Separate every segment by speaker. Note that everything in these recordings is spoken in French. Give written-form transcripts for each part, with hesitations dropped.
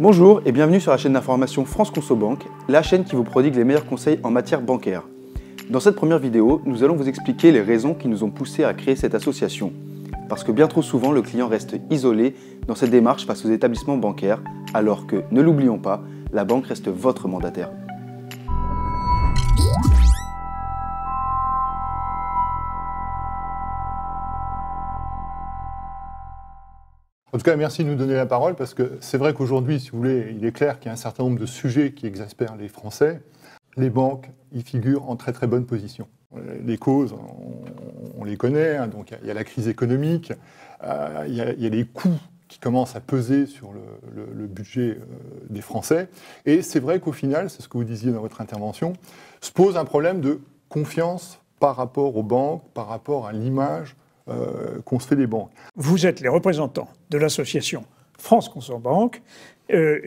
Speaker 1: Bonjour et bienvenue sur la chaîne d'information France Conso Banque, la chaîne qui vous prodigue les meilleurs conseils en matière bancaire. Dans cette première vidéo, nous allons vous expliquer les raisons qui nous ont poussés à créer cette association. Parce que bien trop souvent, le client reste isolé dans cette démarche face aux établissements bancaires, alors que, ne l'oublions pas, la banque reste votre mandataire.
Speaker 2: En tout cas, merci de nous donner la parole, parce que c'est vrai qu'aujourd'hui, si vous voulez, il est clair qu'il y a un certain nombre de sujets qui exaspèrent les Français. Les banques y figurent en très très bonne position. Les causes, on les connaît, hein, donc il y a la crise économique, il y a les coûts qui commencent à peser sur le budget des Français. Et c'est vrai qu'au final, c'est ce que vous disiez dans votre intervention, se pose un problème de confiance par rapport aux banques, par rapport à l'image qu'on se fait des banques.
Speaker 3: Vous êtes les représentants de l'association France Conso Banque,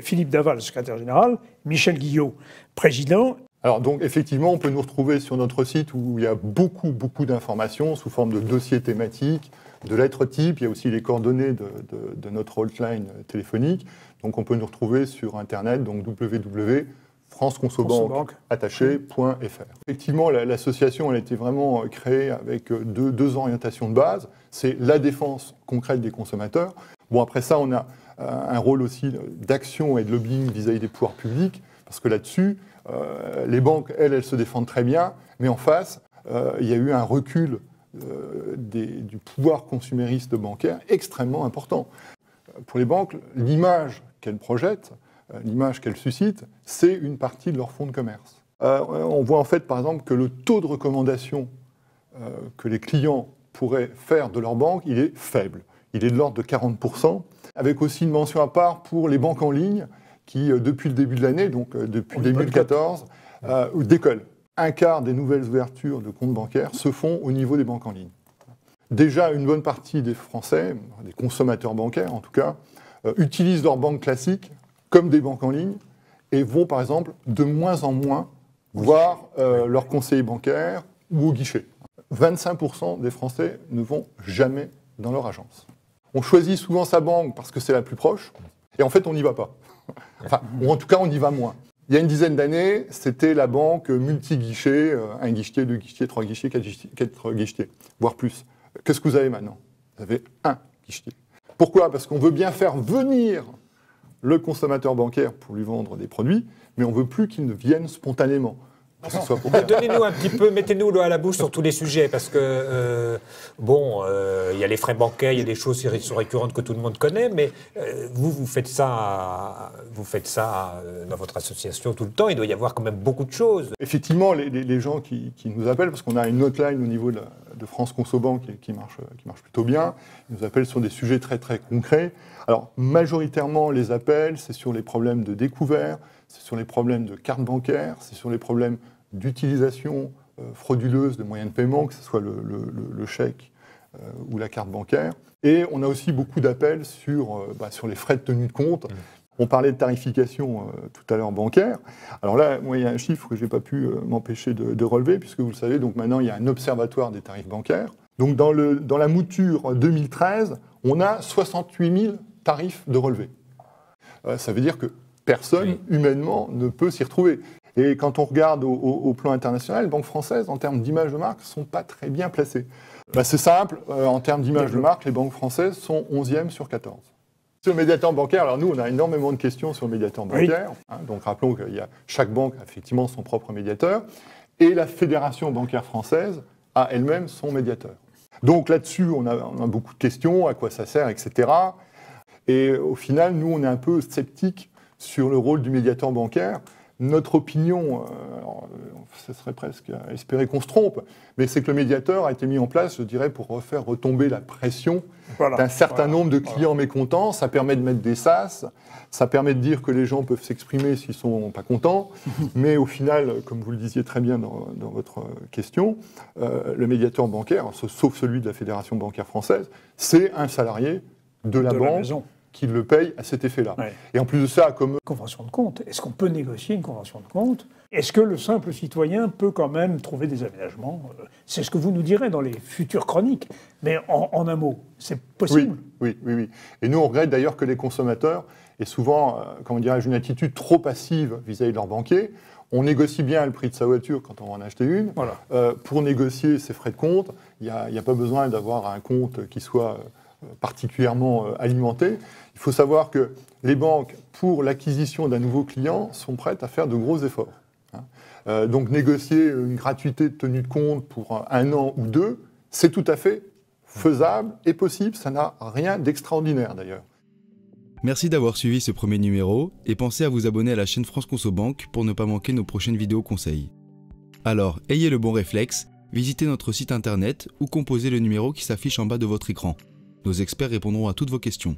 Speaker 3: Philippe Daval, secrétaire général, Michel Guillot, président.
Speaker 2: Alors donc effectivement, on peut nous retrouver sur notre site où il y a beaucoup d'informations sous forme de dossiers thématiques, de lettres types. Il y a aussi les coordonnées de notre hotline téléphonique. Donc on peut nous retrouver sur Internet, donc www.franceconsobanque.fr. Effectivement, l'association elle a été vraiment créée avec deux orientations de base. C'est la défense concrète des consommateurs. Bon, après ça, on a un rôle aussi d'action et de lobbying vis-à-vis des pouvoirs publics, parce que là-dessus, les banques, elles se défendent très bien, mais en face, il y a eu un recul du pouvoir consumériste bancaire extrêmement important. Pour les banques, l'image qu'elles projettent, l'image qu'elles suscitent, c'est une partie de leur fonds de commerce. On voit en fait, par exemple, que le taux de recommandation que les clients pourraient faire de leur banque, il est faible. Il est de l'ordre de 40%, avec aussi une mention à part pour les banques en ligne, qui, depuis le début de l'année, donc depuis 2014, décollent. Un quart des nouvelles ouvertures de comptes bancaires se font au niveau des banques en ligne. Déjà, une bonne partie des Français, des consommateurs bancaires en tout cas, utilisent leurs banques classiques comme des banques en ligne et vont, par exemple, de moins en moins voir leur conseiller bancaire ou au guichet. 25% des Français ne vont jamais dans leur agence. On choisit souvent sa banque parce que c'est la plus proche, et en fait, on n'y va pas. Enfin, ou en tout cas, on y va moins. Il y a une dizaine d'années, c'était la banque multi-guichet, un guichetier, deux guichetiers, trois guichetiers, quatre guichetiers, voire plus. Qu'est-ce que vous avez maintenant? Vous avez un guichetier. Pourquoi? Parce qu'on veut bien faire venir le consommateur bancaire pour lui vendre des produits, mais on ne veut plus qu'il ne vienne spontanément.
Speaker 4: Donnez-nous un petit peu, mettez-nous l'eau à la bouche sur tous les sujets, parce que, il y a les frais bancaires, il y a des choses qui sont récurrentes que tout le monde connaît, mais vous faites ça dans votre association tout le temps, il doit y avoir quand même beaucoup de choses.
Speaker 2: Effectivement, les gens qui nous appellent, parce qu'on a une hotline au niveau de France Conso Banque qui marche plutôt bien, ils nous appellent sur des sujets très très concrets. Alors, majoritairement, les appels, c'est sur les problèmes de découvert, c'est sur les problèmes de carte bancaire, c'est sur les problèmes d'utilisation frauduleuse de moyens de paiement, que ce soit le chèque ou la carte bancaire. Et on a aussi beaucoup d'appels sur les frais de tenue de compte. On parlait de tarification tout à l'heure bancaire. Alors là, moi, il y a un chiffre que je n'ai pas pu m'empêcher de relever, puisque vous le savez, donc maintenant, il y a un observatoire des tarifs bancaires. Donc dans la mouture 2013, on a 68 000 tarifs de relevé. Ça veut dire que personne, humainement, ne peut s'y retrouver. Et quand on regarde au plan international, les banques françaises, en termes d'image de marque, ne sont pas très bien placées. C'est simple, en termes d'image de marque, les banques françaises sont 11e sur 14. Sur le médiateur bancaire, alors nous, on a énormément de questions sur le médiateur bancaire. Hein, donc rappelons que chaque banque a effectivement son propre médiateur. Et la Fédération bancaire française a elle-même son médiateur. Donc là-dessus, on a beaucoup de questions, à quoi ça sert, etc. Et au final, nous, on est un peu sceptiques sur le rôle du médiateur bancaire. Notre opinion, ce serait presque à espérer qu'on se trompe, mais c'est que le médiateur a été mis en place, je dirais, pour faire retomber la pression d'un certain nombre de clients mécontents. Ça permet de mettre des sas, ça permet de dire que les gens peuvent s'exprimer s'ils ne sont pas contents, mais au final, comme vous le disiez très bien dans votre question, le médiateur bancaire, sauf celui de la Fédération bancaire française, c'est un salarié de la banque qui le paye à cet effet-là. Ouais. Et en plus de ça, comme...
Speaker 3: Convention de compte, est-ce qu'on peut négocier une convention de compte? Est-ce que le simple citoyen peut quand même trouver des aménagements? C'est ce que vous nous direz dans les futures chroniques. Mais en un mot, c'est possible?
Speaker 2: Oui. Et nous, on regrette d'ailleurs que les consommateurs et souvent, comment dirais-je, une attitude trop passive vis-à-vis de leur banquier. On négocie bien le prix de sa voiture quand on va en acheter une.
Speaker 3: Voilà.
Speaker 2: Pour négocier ses frais de compte, il n'y a pas besoin d'avoir un compte qui soit particulièrement alimenté. Il faut savoir que les banques, pour l'acquisition d'un nouveau client, sont prêtes à faire de gros efforts. Donc négocier une gratuité de tenue de compte pour 1 an ou 2, c'est tout à fait faisable et possible. Ça n'a rien d'extraordinaire d'ailleurs.
Speaker 1: Merci d'avoir suivi ce premier numéro et pensez à vous abonner à la chaîne France Conso Banque pour ne pas manquer nos prochaines vidéos conseils. Alors, ayez le bon réflexe, visitez notre site internet ou composez le numéro qui s'affiche en bas de votre écran. Nos experts répondront à toutes vos questions.